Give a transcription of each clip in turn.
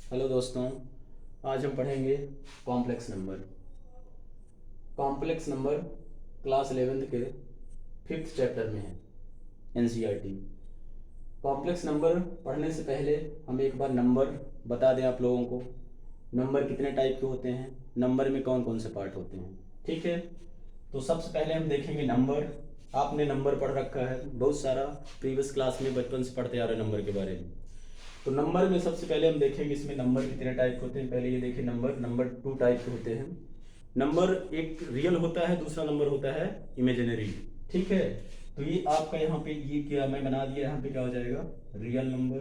Hello दोस्तों, आज हम पढ़ेंगे complex number. Complex number class 11th के 5th चैप्टर में है एनसीईआरटी। कॉम्प्लेक्स नंबर पढ़ने से पहले हम एक बार नंबर बता दें आप लोगों को। नंबर कितने टाइप के होते हैं, नंबर में कौन कौन से पार्ट होते हैं, ठीक है। तो सबसे पहले हम देखेंगे नंबर। आपने नंबर पढ़ रखा है बहुत सारा, प्रीवियस क्लास में बचपन से पढ़ते आ रहे नंबर के बारे में। तो नंबर में सबसे पहले हम देखेंगे इसमें नंबर कितने टाइप के होते हैं। पहले ये देखिए, नंबर 2 टाइप के होते हैं। नंबर एक रियल होता है, दूसरा नंबर होता है इमेजिनरी, ठीक है। तो ये आपका यहाँ पे ये क्या मैं बना दिया, यहाँ पे क्या हो जाएगा, रियल नंबर,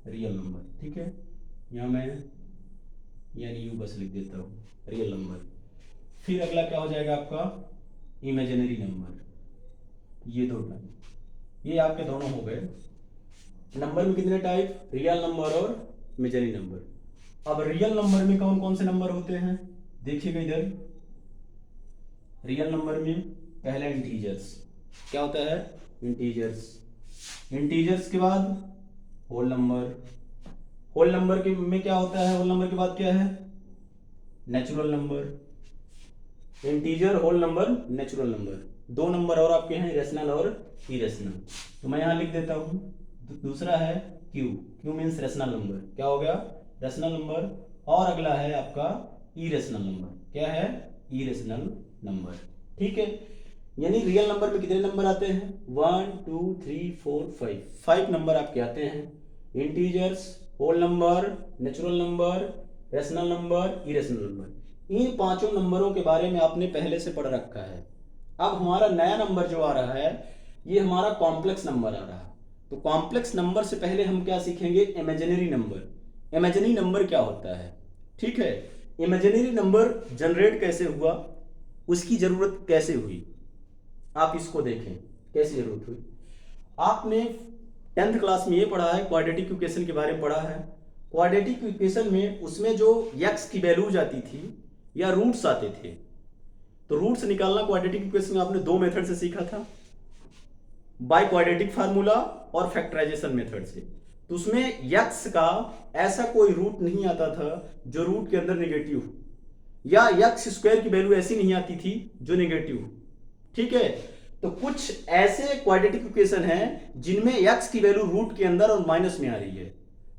रियल नंबर, ठीक है। यहाँ मैं यानी यू बस लिख देता हूँ, रियल नंबर। फिर अगला क्या हो जाएगा आपका, इमेजिनरी नंबर। ये दो टाइप, ये आपके दोनों हो गए। नंबर में कितने टाइप, रियल नंबर और इमेजिनरी नंबर। अब रियल नंबर में कौन कौन से नंबर होते हैं, देखिएगा इधर। रियल नंबर में पहला इंटीजर्स, क्या होता है, इंटीजर्स। इंटीजर्स के बाद होल नंबर। होल नंबर के में क्या होता है, होल नंबर के बाद क्या है, natural number. Integer, whole number, natural number. दो नंबर और आपके हैं, रेशनल और इरेशनल। तो मैं यहां लिख देता हूं। दूसरा है Q, Q means rational number, क्या हो गया, रेशनल नंबर। और अगला है आपका इरेशनल नंबर, क्या है, इरेशनल नंबर, ठीक है। यानी रियल नंबर में कितने नंबर आते हैं, 1 2 3 4 5, 5 नंबर आपके आते हैं। Integers, whole number, natural number, rational number, irrational number. इन पांचों नंबरों के बारे में आपने पहले से पढ़ रखा है। अब हमारा नया नंबर जो आ रहा है, ये हमारा कॉम्प्लेक्स नंबर आ रहा है। तो कॉम्प्लेक्स नंबर से पहले हम क्या सीखेंगे, इमेजिनरी नंबर। इमेजिनरी नंबर क्या होता है, ठीक है। इमेजिनरी नंबर जनरेट कैसे हुआ, उसकी जरूरत कैसे हुई, आप इसको देखें कैसे जरूरत हुई। आपने 10th क्लास में ये पढ़ा है, क्वाड्रेटिक इक्वेशन के बारे में पढ़ा है। क्वाड्रेटिक इक्वेशन में उसमें जो एक्स की वैल्यूज आती थी या रूट्स आते थे, तो रूट्स निकालना क्वाड्रेटिक इक्वेशन में आपने दो मेथड से सीखा था, बाय क्वाड्रेटिक फार्मूला और फैक्टराइजेशन मेथड से। तो उसमें यक्स का ऐसा कोई रूट नहीं आता था जो रूट के अंदर नेगेटिव हो, या यक्स स्क्वायर की वैल्यू ऐसी नहीं आती थी जो नेगेटिव हो, ठीक है। तो कुछ ऐसे क्वाड्रेटिक इक्वेशन हैं जिनमें यक्स की वैल्यू रूट के अंदर और माइनस में आ रही है।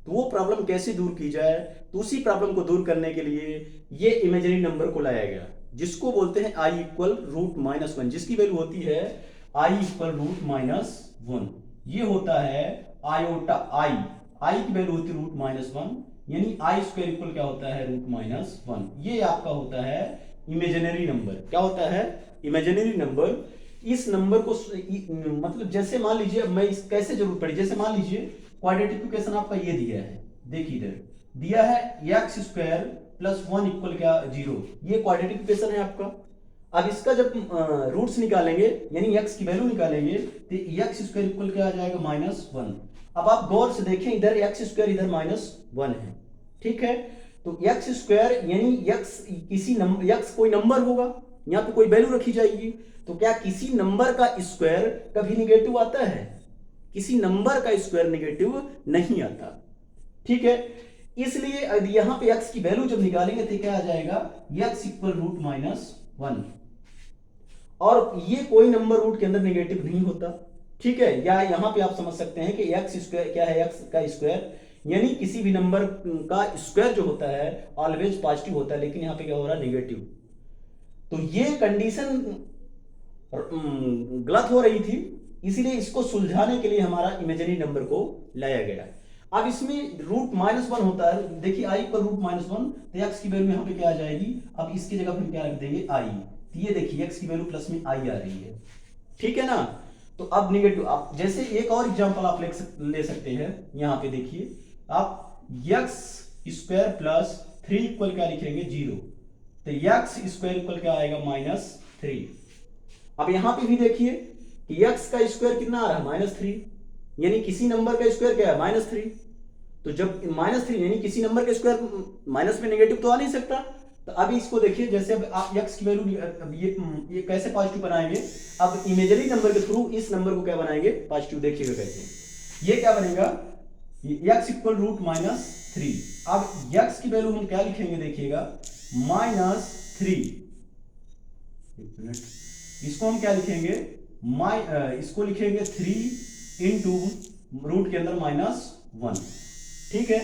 तो वो प्रॉब्लम कैसे दूर की जाए, तो उसी प्रॉब्लम को दूर करने के लिए ये इमेजिनरी नंबर को लाया गया, जिसको बोलते हैं I equal root minus one, जिसकी वैल्यू होती है I equal root minus one. ये होता है आयोटा आई, आई की वैल्यू होती है रूट माइनस वन, यानी आई स्क्वायर इक्वल क्या होता है, रूट माइनस वन। ये आपका होता है इमेजिनरी नंबर। क्या होता है, इमेजिनरी नंबर। इस नंबर को मतलब जैसे मान लीजिए, अब मैं इस कैसे जरूरत पड़ी, जैसे मान लीजिए क्वाड्रेटिक इक्वेशन आपका ये दिया है, देखिए इधर दिया है x square plus one equal क्या, जीरो। ये क्वाड्रेटिक इक्वेशन है आपका। अब इसका जब रूट्स निकालेंगे यानी एक्स की वैल्यू निकालेंगे, तो एक्स स्क्वायर इक्वल क्या आ जाएगा, माइनस वन। अब आप गौर से देखें, इधर एक्स स्क्वायर इधर माइनस वन है, ठीक है। तो एक्स स्क्वायर यानी एक्स किसी नंबर, एक्स कोई नंबर होगा, यहां पे कोई वैल्यू रखी जाएगी। तो क्या किसी नंबर का स्क्वायर कभी निगेटिव आता है, किसी नंबर का स्क्वायर नेगेटिव नहीं आता, ठीक है। इसलिए यहां पे x की वैल्यू जब निकालेंगे तो क्या आ जाएगा, x equal root minus one. और ये कोई नंबर रूट के अंदर नेगेटिव नहीं होता, ठीक है। या यहां पे आप समझ सकते हैं कि x स्क्वायर क्या है, x का स्क्वायर यानी किसी भी नंबर का स्क्वायर जो होता है ऑलवेज पॉजिटिव होता है, लेकिन यहां पे क्या हो रहा है, नेगेटिव। तो ये कंडीशन गलत हो रही थी, इसीलिए इसको सुलझाने के लिए हमारा इमेजिनरी नंबर को लाया गया। अब इसमें रूट माइनस वन होता है, देखिए आई पर रूट माइनस वन, तो एक्स की वैल्यू यहां पे क्या आ जाएगी, अब इसकी जगह हम क्या रख देंगे, आई। तो ये देखिए एक्स की वैल्यू प्लस में आई आ रही है, ठीक है ना। तो अब निगेटिव, आप जैसे एक और एग्जांपल आप ले सकते हैं, यहां पे देखिए आप x square plus three equal क्या लिखेंगे, जीरो। तो एक्स स्क्वायर इक्वल क्या आएगा, माइनस थ्री। अब यहां पे भी देखिए कि x का स्क्वायर कितना आ रहा है, माइनस थ्री, यानी किसी नंबर का स्क्वायर क्या है, माइनस थ्री। तो जब माइनस थ्री यानी किसी नंबर का स्क्वायर माइनस में नेगेटिव तो आ नहीं सकता। तो अब इसको देखिए, जैसे अब आप x की वैल्यू, अब ये कैसे पॉजिटिव बनाएंगे, अब इमेजिनरी नंबर के थ्रू इस नंबर को क्या बनाएंगे, पॉजिटिव। देखिएगा कैसे, ये क्या बनेगा, x इक्वल रूट माइनस 3। अब x की वैल्यू हम क्या लिखेंगे देखिएगा, -3। एक मिनट, इसको हम क्या लिखेंगे, इसको लिखेंगे 3 इंटू रूट के अंदर -1। ठीक है,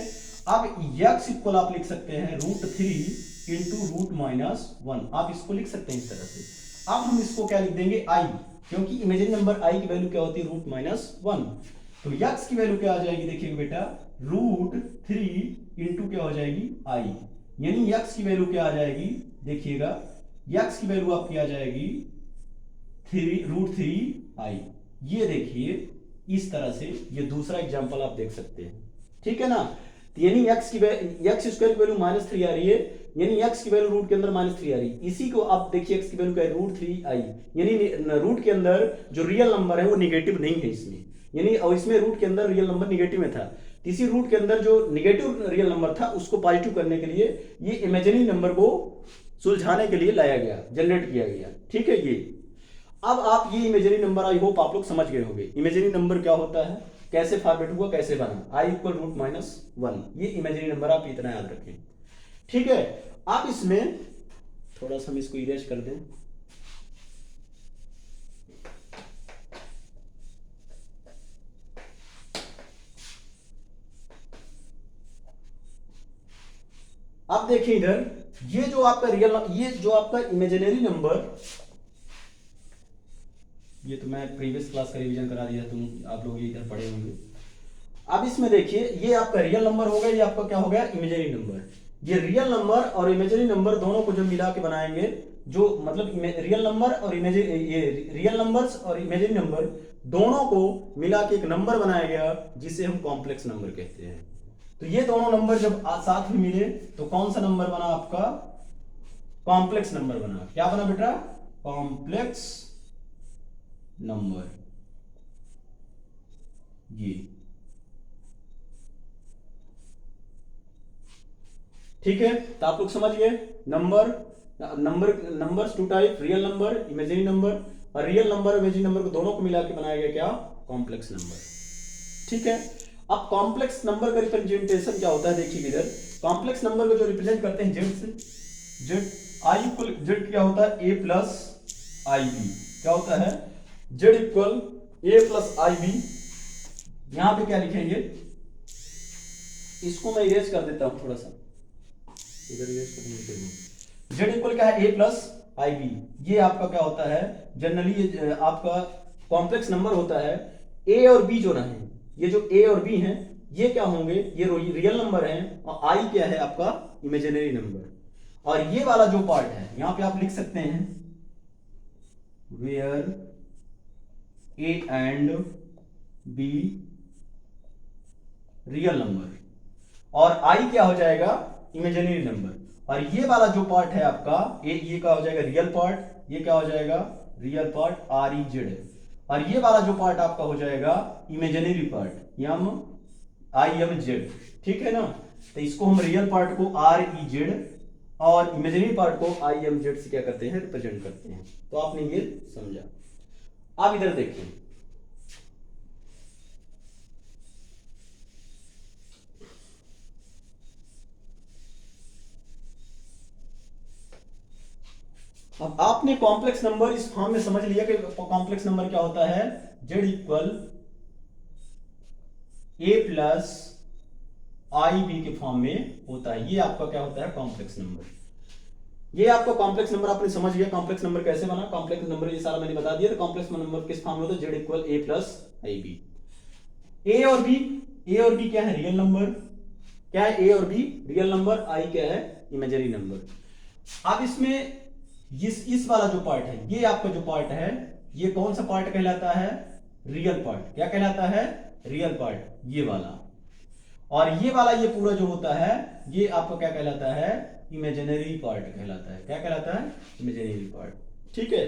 अब x इक्वल आप लिख सकते हैं √3 इंटू रूट -1। आप इसको लिख सकते हैं इस तरह से। अब हम इसको क्या लिख देंगे, i, क्योंकि इमेजिनरी नंबर i की वैल्यू क्या होती है, √-1। तो x की वैल्यू क्या आ जाएगी देखिएगा बेटा, √3 इंटू क्या हो जाएगी, i, यानी x की वैल्यू क्या आ जाएगी देखिएगा, x की वैल्यू आपकी आ जाएगी √3i। ये देखिए इस तरह से, ये दूसरा एग्जांपल आप देख सकते हैं। ठीक है ना, तो यानी x स्क्वायर की वैल्यू -3 आ रही है, यानी x की वैल्यू रूट के अंदर -3 आ रही है। इसी को आप देखिए x की वैल्यू क्या है, √3i, यानी रूट के अंदर जो रियल नंबर है वो निगेटिव नहीं है इसमें, यानी और इसमें रूट के अंदर रियल नंबर निगेटिव में था, इसी रूट के अंदर जो निगेटिव रियल नंबर था उसको पॉजिटिव करने के लिए ये इमेजिनरी नंबर को सुलझाने के लिए लाया गया, जनरेट किया गया। ठीक है, ये अब आप ये इमेजिनरी नंबर आई होप आप लोग समझ गए होंगे। इमेजिनरी नंबर क्या होता है, कैसे फॉर्मेट हुआ, कैसे बना, i इक्वल √-1, ये इमेजिनरी नंबर आप इतना याद रखें। ठीक है, आप इसमें थोड़ा सा हम इसको इरेज कर दें। अब देखिए इधर, ये जो आपका रियल, ये जो आपका इमेजिनरी नंबर, ये तो मैं प्रीवियस क्लास का रिवीजन करा दिया, तुम आप लोग ये इधर पढ़े होंगे। अब इसमें देखिए, ये आपका रियल नंबर हो गया, ये आपका क्या हो गया, इमेजिनरी नंबर। ये रियल नंबर और इमेजिनरी नंबर दोनों को जब मिला के बनाएंगे, जो मतलब रियल नंबर और ये रियल नंबर्स और इमेजिनरी नंबर दोनों को मिला के एक नंबर बनाया गया, जिसे हम कॉम्प्लेक्स नंबर कहते हैं। तो ये दोनों नंबर जब साथ में मिले तो कौन सा नंबर बना आपका, कॉम्प्लेक्स नंबर बना। क्या बना बेटा, कॉम्प्लेक्स नंबर। ये ठीक है, तो आप लोग समझ गए। Numbers two type, real number, imaginary number, और रियल नंबर और इमेजिनरी नंबर को दोनों को मिला के बनाया गया क्या, कॉम्प्लेक्स नंबर। ठीक है, अब कॉम्प्लेक्स नंबर का रिप्रेजेंटेशन क्या होता है देखिए इधर, कॉम्प्लेक्स नंबर को जो रिप्रेजेंट करते हैं जेड से, जेड क्या होता है, a प्लस आई बी, क्या होता है, Z equal a plus I B. यहां पे क्या लिखेंगे, इसको मैं इरेज कर देता हूं थोड़ा सा, इधर इरेज करने, जेड इक्वल क्या है, a प्लस आई बी। ये आपका क्या होता है, जनरली ये आपका कॉम्प्लेक्स नंबर होता है। a और b जो रहे, ये जो a और b हैं, ये क्या होंगे, ये रियल नंबर हैं, और i क्या है आपका इमेजिनरी नंबर। और ये वाला जो पार्ट है, यहां पे आप लिख सकते हैं where a and b real number, और i क्या हो जाएगा, इमेजिनरी नंबर। और ये वाला जो पार्ट है आपका, ये क्या हो जाएगा, रियल पार्ट, ये क्या हो जाएगा, रियल पार्ट REZ, और ये वाला जो पार्ट आपका हो जाएगा इमेजिनरी पार्ट, IMZ। ठीक है ना, तो इसको हम रियल पार्ट को REZ और इमेजिनरी पार्ट को IMZ से क्या करते हैं, रिप्रेजेंट करते हैं। तो आपने ये समझा। अब इधर देखिए, अब आपने कॉम्प्लेक्स नंबर इस फॉर्म में समझ लिया कि कॉम्प्लेक्स नंबर क्या होता है, Z equal a plus I B के फॉर्म में होता है। ये आपका क्या होता है, कॉम्प्लेक्स नंबर। ये आपका कॉम्प्लेक्स नंबर आपने समझ लिया, कॉम्प्लेक्स नंबर कैसे बना, कॉम्प्लेक्स नंबर ये सारा मैंने बता दिया। तो कॉम्प्लेक्स नंबर किस फॉर्म में होता है, Z equal a plus I B. A और बी क्या है, रियल नंबर, क्या है, a और b रियल नंबर, i क्या है, इमेजिनरी नंबर। अब इसमें इस वाला जो पार्ट है, ये आपका जो पार्ट है, ये कौन सा पार्ट कहलाता है, रियल पार्ट। क्या कहलाता है, रियल पार्ट, ये वाला। और ये वाला, ये पूरा जो होता है, ये आपका क्या कहलाता है, इमेजिनरी पार्ट कहलाता है। क्या कहलाता है, इमेजिनरी पार्ट। ठीक है,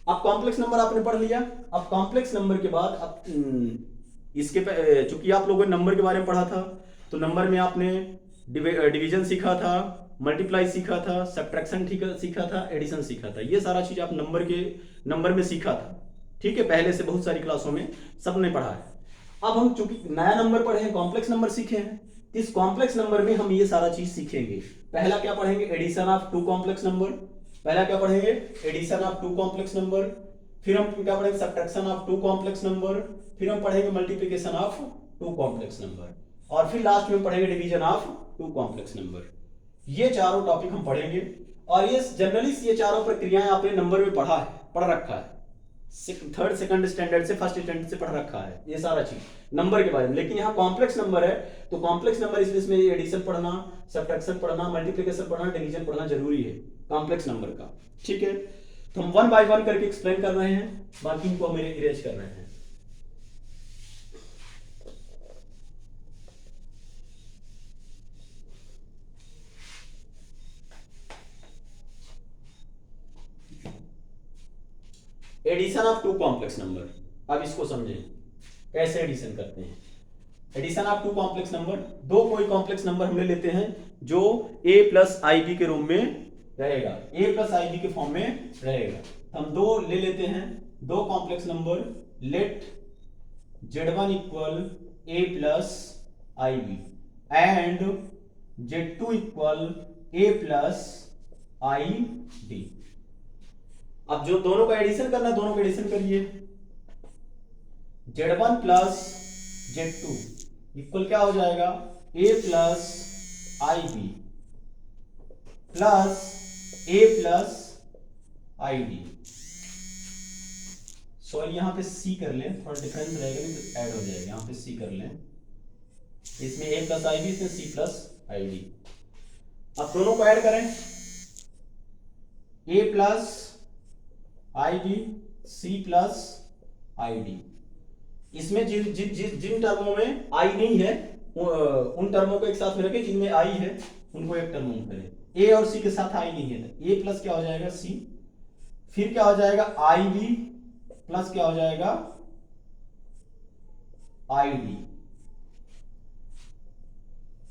अब कॉम्प्लेक्स नंबर आपने पढ़ लिया। अब कॉम्प्लेक्स नंबर के बाद अब इसके चूंकि आप लोगों ने नंबर के बारे में पढ़ा था, तो नंबर में आपने डिवीजन सीखा था, मल्टीप्लाई सीखा था, सब्ट्रैक्शन सीखा था, एडिशन सीखा था। ये सारा चीज आप नंबर में सीखा था। ठीक है, पहले से बहुत सारी क्लासों में सबने पढ़ा है। अब हम चूंकि नया नंबर पढ़े हैं, कॉम्प्लेक्स नंबर सीखे हैं, तो इस कॉम्प्लेक्स नंबर में हम ये सारा चीज सीखेंगे। पहला क्या पढ़ेंगे? Addition of two complex number. पहला क्या पढ़ेंगे? Addition of two complex number. फिर हम क्या पढ़ेंगे? Subtraction of two complex number. फिर हम पढ़ेंगे multiplication of two complex number, और फिर लास्ट में पढ़ेंगे division of two complex number. ये चारों टॉपिक हम पढ़ेंगे, और ये जनरली ये चारों प्रक्रियाएं आपने नंबर में पढ़ा है, पढ़ रखा है, थर्ड सेकंड स्टैंडर्ड से फर्स्ट स्टैंडर्ड से पढ़ रखा है ये सारा चीज नंबर के बारे में। लेकिन यहाँ कॉम्प्लेक्स नंबर है, तो कॉम्प्लेक्स नंबर इसमें एडिशन पढ़ना, सब्ट्रैक्शन पढ़ना, मल्टीप्लिकेशन पढ़ना, डिवीजन पढ़ना जरूरी है कॉम्प्लेक्स नंबर का। ठीक है, तो हम वन बाय वन करके एक्सप्लेन कर रहे हैं, बाकी इनको हम इरेज कर रहे हैं। Addition of two complex number, अब इसको समझें कैसे एडिशन करते हैं। Addition of two complex number, दो कोई कॉम्प्लेक्स नंबर हम ले लेते हैं जो a प्लस आई बी के रूप में रहेगा, a प्लस आई बी के फॉर्म में रहेगा। हम दो ले लेते हैं, दो complex number, let z1 equal a plus I B and z2 equal a plus I D. अब जो दोनों का एडिशन करना है, दोनों का एडिशन करिए। z1 प्लस z2 इक्वल क्या हो जाएगा? a plus I B plus a plus I D. Sorry यहां पे c कर लें, थोड़ा डिफरेंस रहेगा नहीं तो ऐड हो जाएगा, यहां पे c कर लें। इसमें a प्लस आई बी, इसमें c प्लस आई डी। अब दोनों को ऐड करें, a plus I B C plus I D. इसमें जिन टर्मों में आई नहीं है उन टर्मों को एक साथ में रखें, जिनमें आई है उनको एक टर्म में करें। ए और सी के साथ आई नहीं है, तो ए प्लस क्या हो जाएगा? सी। फिर क्या हो जाएगा? आई बी प्लस क्या हो जाएगा? I D.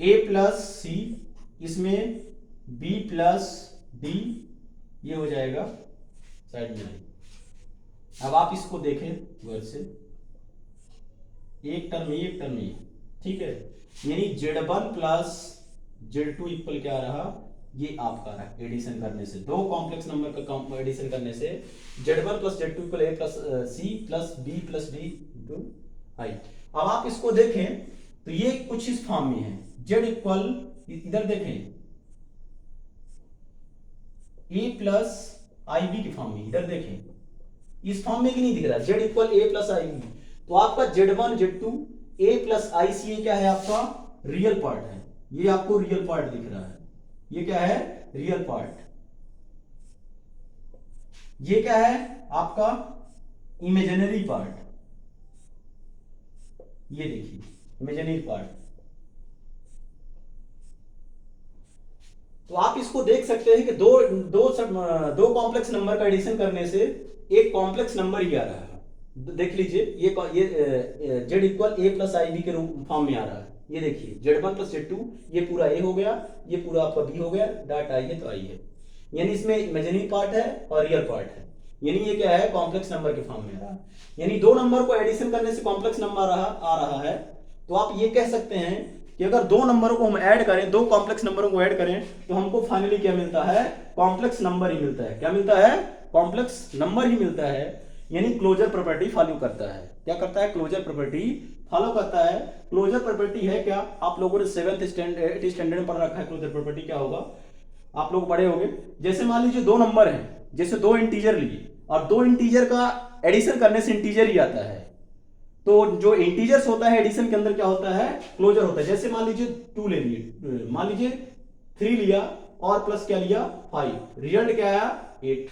ए प्लस सी, इसमें बी प्लस डी, ये हो जाएगा साइड में आई। अब आप इसको देखें गौर से, एक टर्म एक टर्म ये, ठीक है, यानी z1 प्लस z2 इक्वल क्या रहा? ये आपका रहा एडिशन करने से, दो कॉम्प्लेक्स नंबर का एडिशन करने से z1 plus z2 equal a plus C plus b plus d into I. अब आप इसको देखें तो ये कुछ इस फॉर्म में है, z इक्वल, इधर देखें, a प्लस आई बी की फॉर्म में, इधर देखें इस फॉर्म में कि नहीं दिख रहा? z equal a plus I B, तो आपका z1 z2 a प्लस आई सी, ये क्या है? आपका रियल पार्ट है, ये आपको रियल पार्ट दिख रहा है, ये क्या है? Real part. ये क्या है? आपका इमेजिनरी पार्ट, ये देखिए इमेजिनरी पार्ट। तो आप इसको देख सकते हैं कि दो कॉम्प्लेक्स नंबर का एडिशन करने से एक कॉम्प्लेक्स नंबर ही आ रहा है। देख लीजिए, ये z equal a plus I B के फॉर्म में आ रहा है। ये देखिए z1 प्लस z2, ये पूरा a हो गया, ये पूरा आपका b हो गया, डॉट आई है तो आई है, यानी इसमें इमेजिनरी पार्ट है और रियल पार्ट है, यानी ये क्या है? कॉम्प्लेक्स नंबर के फॉर्म में आ रहा है। यानी दो नंबर को एडिशन करने से कॉम्प्लेक्स नंबर आ रहा है। तो आप ये कह सकते हैं कि अगर दो नंबरों को हम ऐड करें, दो कॉम्प्लेक्स नंबरों को ऐड करें, तो हमको फाइनली क्या मिलता है? कॉम्प्लेक्स नंबर ही मिलता है। क्या मिलता है? कॉम्प्लेक्स नंबर ही मिलता है, यानी क्लोजर प्रॉपर्टी फॉलो करता है। क्या करता है? क्लोजर प्रॉपर्टी फॉलो करता है। क्लोजर प्रॉपर्टी है क्या? आप लोगों ने 7th स्टैंडर्ड 8th स्टैंडर्ड में पढ़ रखा है। क्लोजर प्रॉपर्टी क्या होगा? आप लोग पढ़े होंगे। जैसे मान लीजिए दो नंबर हैं, जैसे दो इंटीजर लिए और दो इंटीजर का एडिशन करने से इंटीजर ही आता है, तो जो इंटीजर्स होता है एडिशन के अंदर क्या होता है? क्लोजर होता है। जैसे मान लीजिए 2 ले लिए, मान लीजिए 3 लिया और प्लस क्या लिया? 5, रिजल्ट क्या आया? 8।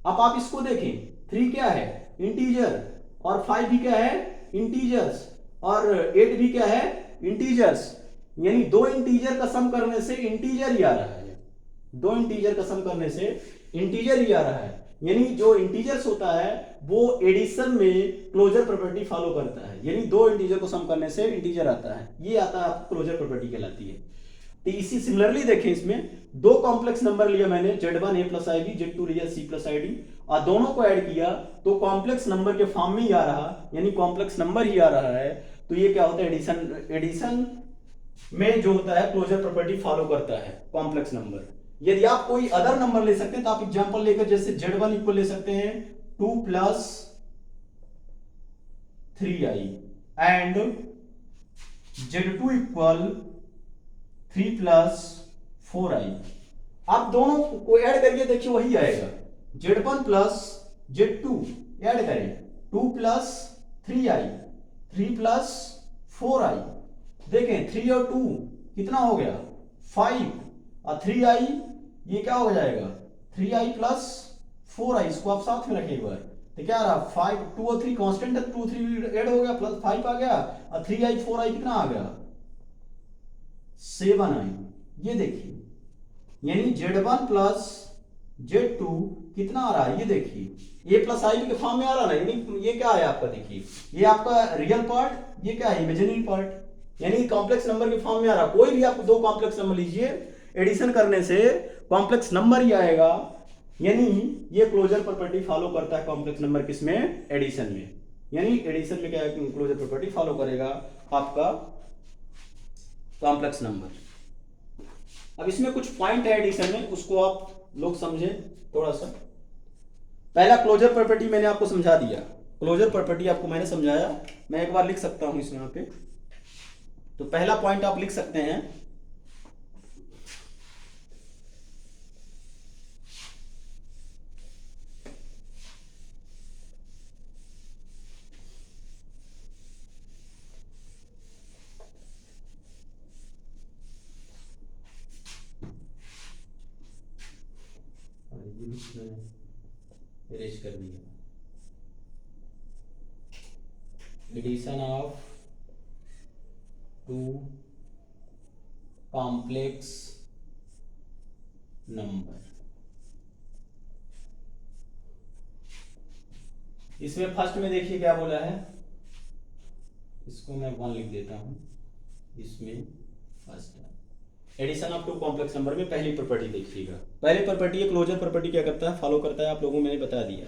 अब आप इसको देखें, 3 क्या है? इंटीजर, और 5 भी क्या है? इंटीजर्स, और 8 भी क्या है? इंटीजर्स। यानी दो इंटीजर का सम करने से इंटीजर ही आ रहा है, दो इंटीजर का सम करने से इंटीजर ही आ रहा है। यानी जो इंटीजर्स होता है वो एडिशन में क्लोजर प्रॉपर्टी फॉलो करता है, यानी दो इंटीजर को सम करने से इंटीजर आता है, ये आता है क्लोजर प्रॉपर्टी कहलाती है। तो इसी सिमिलरली देखें, इसमें दो कॉम्प्लेक्स नंबर लिया मैंने, z1 a plus I B, z2 लिया c प्लस आई डी, और दोनों को ऐड किया तो कॉम्प्लेक्स नंबर के फॉर्म में ही आ रहा, यानी कॉम्प्लेक्स नंबर ही आ रहा है। तो ये क्या होता है, एडिशन। एडिशन में जो होता है क्लोजर प्रॉपर्टी फॉलो करता है कॉम्प्लेक्स नंबर। यदि आप कोई अदर नंबर ले सकते हैं तो आप एग्जांपल लेकर जैसे Z1 इक्वल ले सकते हैं 2 plus 3i and Z2 equal 3 plus 4i। आप दोनों को ऐड करिए, देखिए वही आएगा। Z1 प्लस Z2 ऐड करें 2 प्लस 3i 3 प्लस 4i। देखें 3 और 2 कितना हो गया 5 और 3i ये क्या हो जाएगा 3i प्लस 4i। इसको आप साथ में रखें एक बार, तो क्या रहा 5 2 और 3 कांस्टेंट है, 2 3 ऐड हो गया प्लस 5 आ गया और 3i 4i कितना आ गया 7i। ये देखिए यानी Z1 प्लस Z2 कितना आ रहा है, ये देखिए a प्लस आई के फॉर्म में आ रहा है ना, यानी ये क्या है आपका, देखिए ये आपका रियल पार्ट, ये क्या है इमेजिनरी पार्ट, यानी कॉम्प्लेक्स नंबर के फॉर्म में आ रहा। कोई भी आप दो कॉम्प्लेक्स नंबर लीजिए, एडिशन करने से कॉम्प्लेक्स नंबर ही आएगा, यानी ये क्लोजर प्रॉपर्टी फॉलो करता है कॉम्प्लेक्स नंबर किसमें, एडिशन में। यानी एडिशन में क्या है, क्लोजर प्रॉपर्टी फॉलो करेगा आपका कॉम्प्लेक्स नंबर। अब इसमें कुछ पॉइंट है एडिशन में, उसको आप लोग समझें थोड़ा सा। पहला क्लोजर प्रॉपर्टी मैंने आपको समझा दिया, क्लोजर प्रॉपर्टी आपको मैंने समझाया, मैं एक बार लिख सकता हूं इसमें यहाँ पे। तो पहला पॉइंट आप लिख सकते हैं, इरेज कर दिया, addition of two complex number. इसमें फर्स्ट में देखिए क्या बोला है, इसको मैं 1 लिख देता हूं। इसमें first addition of two complex number में पहली प्रॉपर्टी देखिएगा। पहली प्रॉपर्टी है क्लोजर प्रॉपर्टी क्या करता है, फॉलो करता है, आप लोगों को मैंने बता दिया।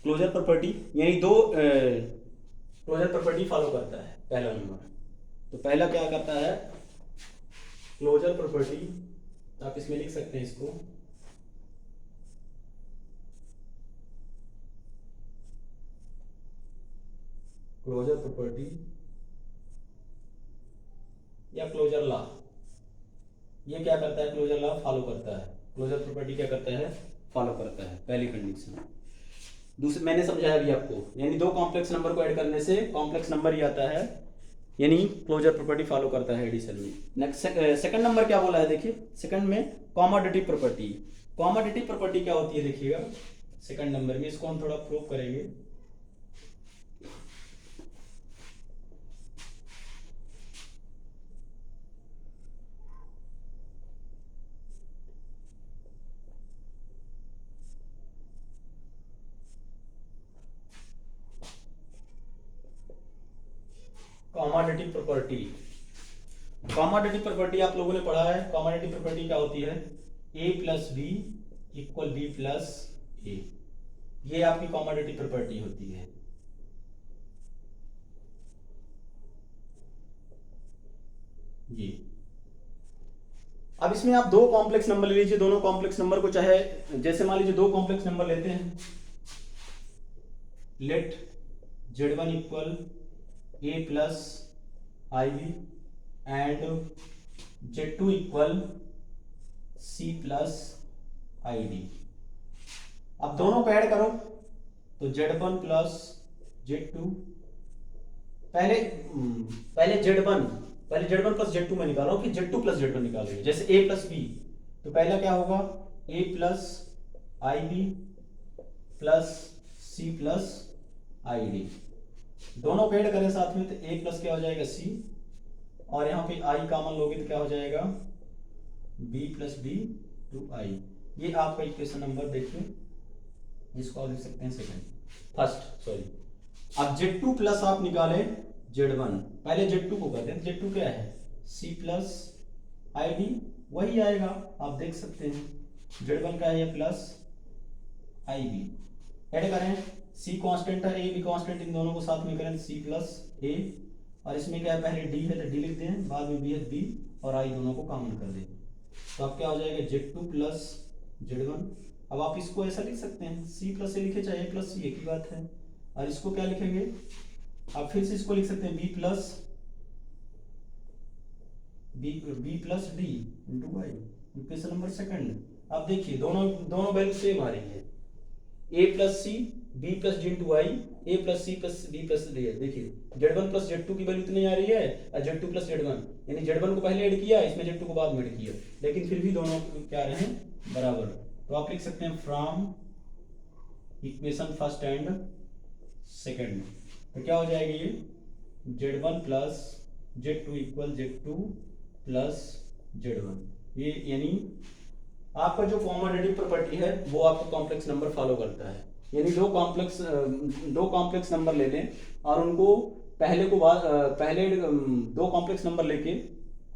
क्लोजर प्रॉपर्टी यानी दो क्लोजर प्रॉपर्टी फॉलो करता है पहला नंबर। तो पहला क्या करता है क्लोजर प्रॉपर्टी, आप इसमें लिख सकते हैं इसको, क्लोजर प्रॉपर्टी या क्लोजर लॉ। ये क्या करता है, क्लोजर लॉ फॉलो करता है, क्लोजर प्रॉपर्टी क्या करता है, फॉलो करता है, पहली कंडीशन। दूसरे मैंने समझाया अभी आपको, यानी दो कॉम्प्लेक्स नंबर को ऐड करने से कॉम्प्लेक्स नंबर ही आता है, यानी क्लोजर प्रॉपर्टी फॉलो करता है एडिशन में। नेक्स्ट सेकंड नंबर क्या बोला है, देखिए सेकंड में कॉमोडेटिव प्रॉपर्टी। कॉमोडेटिव प्रॉपर्टी क्या होती है देखिएगा सेकंड नंबर में, इसको हम थोड़ा प्रूव करेंगे। कॉमोडेटिव प्रॉपर्टी, कॉमोडेटिव प्रॉपर्टी आप लोगों ने पढ़ा है। कॉमोडेटिव प्रॉपर्टी क्या होती है, a plus B equal B plus A, ये आपकी कॉमोडेटिव प्रॉपर्टी होती है। ये अब इसमें आप दो कॉम्प्लेक्स नंबर ले लीजिए, दोनों कॉम्प्लेक्स नंबर को चाहे जैसे मान लीजिए दो कॉम्प्लेक्स नंबर लेते हैं, let Z1 equal a plus I B and Z2 equal C plus I D. अब दोनों को ऐड करो तो Z1 प्लस Z2, पहले Z1 प्लस Z2 में निकालो, फिर Z2 प्लस Z1 निकालोगे। जैसे a प्लस बी, तो पहला क्या होगा a plus I B plus C plus I D. दोनों को ऐड करें साथ में तो a प्लस क्या हो जाएगा C, और यहाँ पे i कॉमन लोगे तो क्या हो जाएगा b प्लस b टू आई। ये आपका इक्वेशन नंबर देखिए, इसको आप लिख सकते हैं सेकंड फर्स्ट सॉरी। अब Z2 प्लस आप निकाले Z1, पहले Z2 को करते हैं, Z2 क्या है C प्लस आई डी, वही आएगा आप देख सकते हैं। Z1 का है प्लस आई बी, ऐड करें सी कांस्टेंट है, ए भी कांस्टेंट, इन दोनों को साथ में करें सी प्लस ए, और इसमें क्या है पहले डी है तो डी लिखते हैं, बाद में बी है बी, और आई दोनों को कॉमन कर दें, तो अब क्या हो जाएगा Z2 प्लस Z1। अब आप इसको ऐसा लिख सकते हैं, सी प्लस ए लिखे चाहे ए प्लस सी, एक ही बात है। और इसको क्या लिखेंगे, आप फिर से इसको लिख सकते हैं B plus D into Y, equation number second. अब देखिए दोनों वैल्यू सेम आ रही है, A plus C B plus D into Y, A plus C plus D plus D है। देखिए Z1 प्लस Z2 की वैल्यू इतनी आ रही है, और Z2 प्लस Z1, यानी Z1 को पहले ऐड किया, इसमें Z2 को बाद में ऐड किया, लेकिन फिर भी दोनों क्या रहे बराबर। तो आप लिख सकते हैं from equation first and second, तो क्या हो जाएगी ये Z1 plus Z2 equal Z2 plus Z1। ये यानी आपका जो कॉमोडेटिव प्रॉपर्टी है वो आपको कॉम्प्लेक्स नंबर फॉलो करता है, यानी दो कॉम्प्लेक्स नंबर ले लें और उनको पहले दो कॉम्प्लेक्स नंबर लेके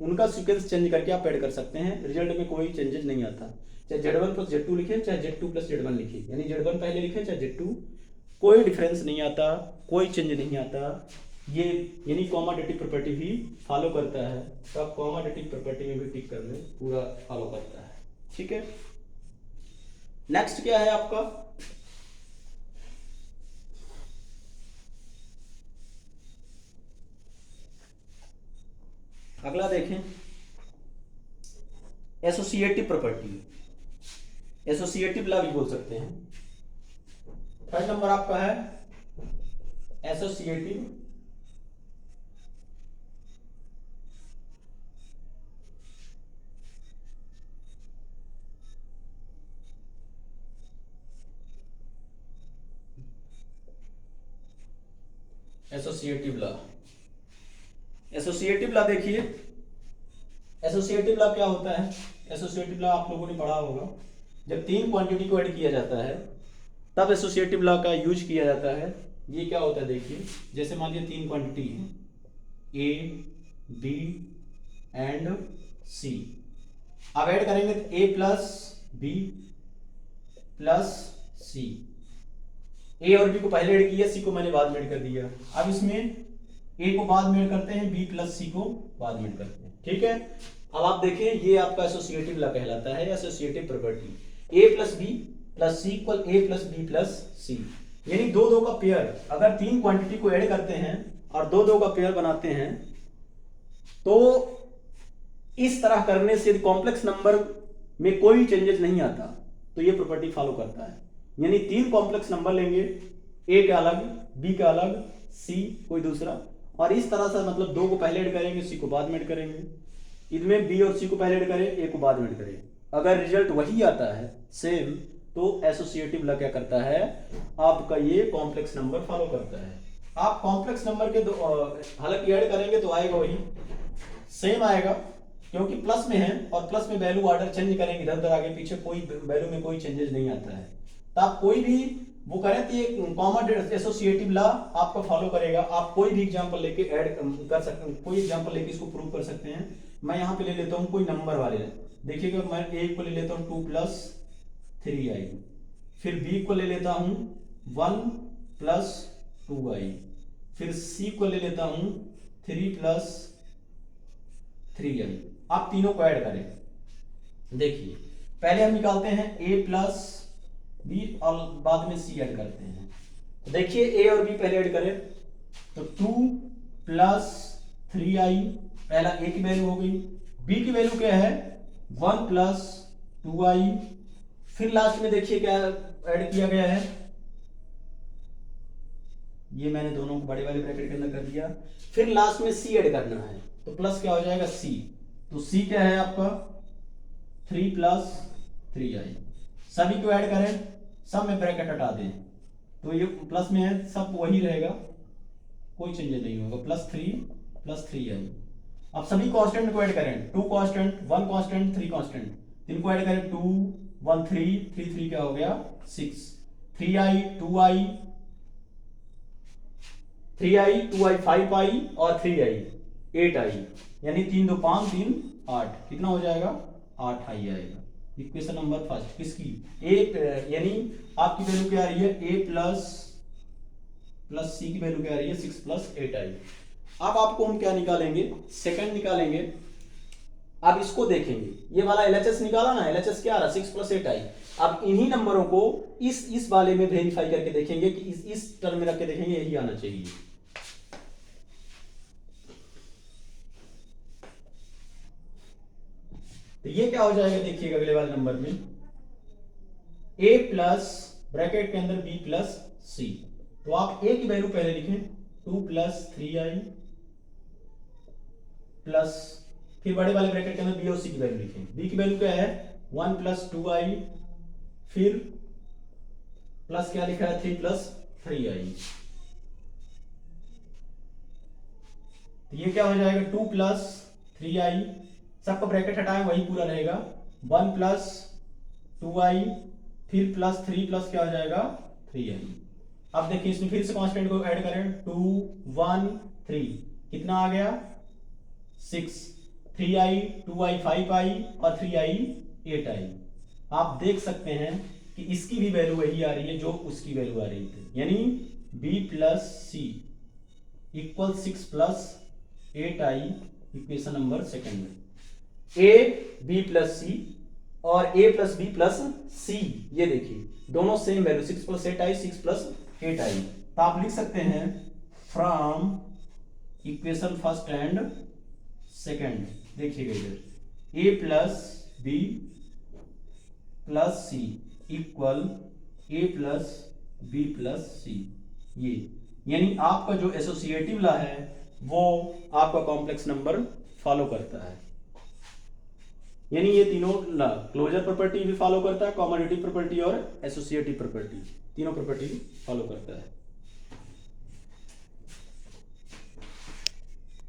उनका सीक्वेंस चेंज करके आप ऐड कर सकते हैं, रिजल्ट में कोई चेंजेस नहीं आता। चाहे Z1 प्लस Z2 लिखें चाहे Z2 प्लस Z1 लिखें, यानी Z1 पहले लिखें चाहे Z2, कोई डिफरेंस नहीं आता, कोई चेंज नहीं आता। ये यानी कॉमोडेटिव प्रॉपर्टी भी फॉलो करता है, तो आप कॉमोडेटिव प्रॉपर्टी में भी टिक कर लें, पूरा फॉलो करता है। ठीक है, नेक्स्ट क्या है आपका, अगला देखें एसोसिएटिव प्रॉपर्टी, एसोसिएटिव लॉ भी बोल सकते हैं। थर्ड नंबर आपका है एसोसिएटिव लॉ। एसोसिएटिव लॉ देखिए, एसोसिएटिव लॉ क्या होता है, एसोसिएटिव लॉ आप लोगों ने पढ़ा होगा, जब तीन क्वांटिटी को ऐड किया जाता है तब एसोसिएटिव लॉ का यूज किया जाता है। ये क्या होता है देखिए, जैसे मान लीजिए तीन क्वांटिटी है ए बी एंड सी, अब ऐड करेंगे तो ए प्लस बी प्लस सी, ए और बी को पहले ऐड किया, सी को मैंने बाद में ऐड कर दिया। अब इसमें ए को बाद में ऐड करते हैं, बी प्लस सी को बाद में ऐड करते हैं। ठीक है, अब आप देखें ये आपका एसोसिएटिव लॉ कहलाता है, एसोसिएटिव प्रॉपर्टी। ए plus B plus C equal ए प्लस बी प्लस सी, यानी दो का पेयर, अगर तीन क्वांटिटी को ऐड करते हैं और दो का पेयर बनाते हैं तो इस तरह करने से कॉम्प्लेक्स नंबर में कोई चेंजेस नहीं आता, तो ये प्रॉपर्टी फॉलो करता है। यानी तीन कॉम्प्लेक्स नंबर लेंगे, ए का अलग, बी का अलग, सी कोई दूसरा, और इस तरह से मतलब दो को पहले ऐड करेंगे, सी को बाद में ऐड करेंगे, इनमें बी और सी को पहले ऐड करें, ए को बाद में ऐड करें, अगर रिजल्ट वही आता है सेम, तो एसोसिएटिव लॉ क्या करता है, आपका ये कॉम्प्लेक्स नंबर फॉलो करता है। आप कॉम्प्लेक्स नंबर के हालांकि ऐड करेंगे तो आएगा वही सेम आएगा, क्योंकि प्लस में है और प्लस में वैल्यू ऑर्डर चेंज करेंगे इधर उधर आगे पीछे, कोई वैल्यू में कोई चेंजेस नहीं आता है। तो आप कोई भी वो करें तो ये कॉमन एसोसिएटिव लॉ आपको फॉलो करेगा। आप कोई भी एग्जांपल लेके ऐड कर सकते हैं, कोई एग्जांपल लेके इसको प्रूव कर सकते हैं। मैं यहाँ पे ले लेता हूँ कोई नंबर वाले, देखिएगा मैं ए को ले लेता हूँ 2 प्लस 3i, फिर बी को ले लेता हूँ 1 प्लस 2i, फिर सी को ले लेता हूँ 3 प्लस 3i। आप तीनों को ऐड करें, देखिए पहले हम निकालते हैं a प्लस बी और बाद में सी ऐड करते हैं। तो देखिए a और b पहले ऐड करें तो 2 प्लस 3i, पहला a की वैल्यू हो गई, b की वैल्यू क्या है 1 प्लस 2i, फिर लास्ट में देखिए क्या ऐड किया गया है, ये मैंने दोनों को बड़े वाले ब्रैकेट के अंदर कर दिया, फिर लास्ट में c ऐड करना है, तो प्लस क्या हो जाएगा c, तो c क्या है आपका 3 प्लस 3i। सभी को ऐड करें, सब में ब्रैकेट हटा दें, तो ये प्लस में है, सब वही रहेगा, कोई चेंज नहीं होगा, प्लस 3i। अब सभी कांस्टेंट को ऐड करें, 2 कांस्टेंट 1 कांस्टेंट 3 कांस्टेंट, इनको ऐड करें 2 1 3 3 3 क्या हो गया 6, 3i 2i 5i और 3i 8i, यानी 3 2 5 3 8, कितना हो जाएगा 8i आएगा। इक्वेशन नंबर फर्स्ट किसकी, ए, यानी आपकी वैल्यू क्या आ रही है a प्लस प्लस सी की वैल्यू क्या आ रही है 6 प्लस 8i। अब आपको हम क्या निकालेंगे, सेकंड निकालेंगे। अब इसको देखेंगे, ये वाला एलएचएस निकाला ना, एलएचएस क्या आ रहा है 6 प्लस 8i। अब इन्हीं नंबरों को इस वाले में वेरीफाई करके देखेंगे कि इस टर्म में रख के देखेंगे, यही आना चाहिए। तो ये क्या हो जाएगा देखिएगा अगले वाले नंबर में, a प्लस ब्रैकेट के अंदर b प्लस सी। तो आप a की वैल्यू पहले लिखें 2 प्लस 3i प्लस, फिर बड़े वाले ब्रैकेट के अंदर b और c की वैल्यू लिखें। b की वैल्यू क्या है 1 प्लस 2i, फिर प्लस क्या लिखा है 3 प्लस 3i। तो ये क्या हो जाएगा 2 प्लस 3i, सबका ब्रैकेट हटाएं वही पूरा रहेगा, 1 प्लस 2i, फिर प्लस 3 प्लस क्या हो जाएगा 3i। अब देखिए इसमें फिर से कांस्टेंट को ऐड करें, 2 1 3 कितना आ गया 6, 3i 2i 5i और 3i 8i। आप देख सकते हैं कि इसकी भी वैल्यू वही आ रही है जो उसकी वैल्यू आ रही थी, यानी b plus C equal 6 plus 8i, equation number second में a b प्लस सी और a plus b plus C, ये देखिए दोनों same value 6 plus 8i 6 plus 8i। तो आप लिख सकते हैं from equation first and second, देखिएगा इधर a plus b plus C equal a plus b plus C, ये यानी आपका जो एसोसिएटिव लॉ है वो आपका कॉम्प्लेक्स नंबर फॉलो करता है। यानी ये तीनों लॉ, क्लोजर प्रॉपर्टी भी फॉलो करता है, कॉमोडिटी प्रॉपर्टी और एसोसिएटिव प्रॉपर्टी, तीनों प्रॉपर्टी फॉलो करता है।